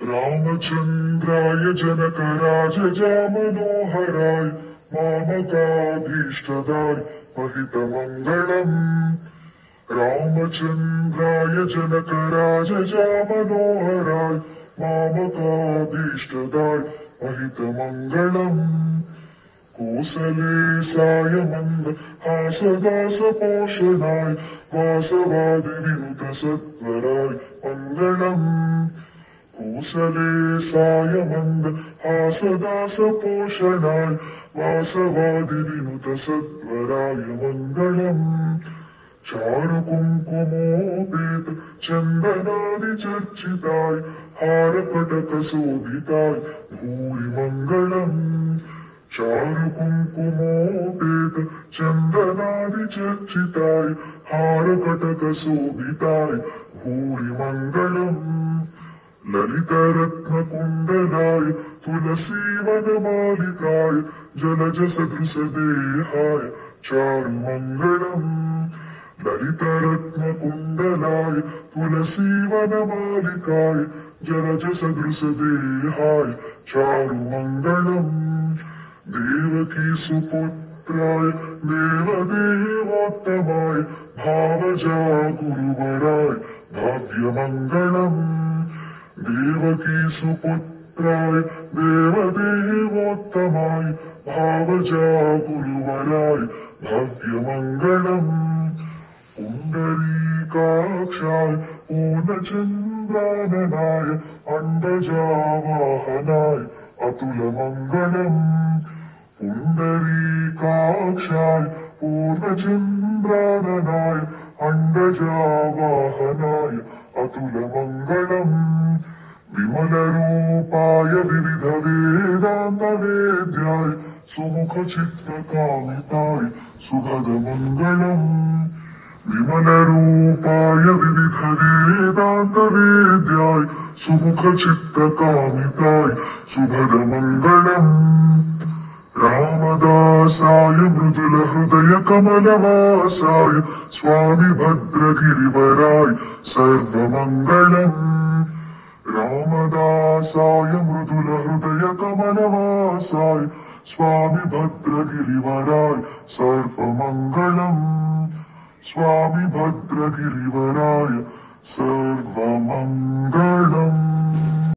रामचन्द्राय जनकराजजामनोहराय मामकाभीष्टदाय महितमङ्गलम्। रामचन्द्राय जनकराजजामनोहराय मामकाभीष्टदाय महितमङ्गलम्। कोसलेशाय मन्दहासदासपोषणाय वासवादिविनुतसत्वराय मङ्गलम्। कोसलेशाय मन्दहासदासपोषणाय वासवादिविनुतसत्वराय मङ्गलम्। चारुकुङ्कुमोपेत चन्दनादिचर्चिताय हारकटकशोभिताय भूरि मङ्गलम्। चारुकुङ्कुमोपेत चन्दनादिचर्चिताय हारकटकशोभिताय भूरि मङ्गलम्। ललितरत्नकुण्डलाय तुलसीवनमालिकाय जलजसदृशदेहाय चारुमङ्गलम्। ललितरत्नकुण्डलाय तुलसीवनमालिकाय जलजसदृशदेहाय चारुमङ्गलम्। देवकीसुपुत्राय देवदेवोत्तमाय भावजागुरुवराय भव्यमङ्गलम्। देवकीसुपुत्राय देवदेवोत्तमाय भावजागुरुवराय भव्यमङ्गलम्। पुण्डरीकाक्षाय पूर्णचन्द्राननाय अण्डजावाहनाय अतुलमङ्गलम्। पुण्डरीकाक्षाय पूर्णचन्द्राननाय अण्डजावाहनाय अतुलमङ्गलम्। विमलरूपाय विविधवेदान्तवेद्याय सुमुखचित्रकामिताय सुभगमङ्गलम्। विमलरूपाय विविधवेदान्तवेद्याय सुमुखचित्रकामिताय सुभगमङ्गलम्। रामदासाय मृदुलहृदयकमलवासाय स्वामि भद्रगिरिवराय सर्वमङ्गलम्। रामदासाय मृदुलहृदयकमलवासाय स्वामि भद्रगिरिवराय सर्वमङ्गलम्। स्वामि भद्रगिरिवराय सर्वमङ्गलम्।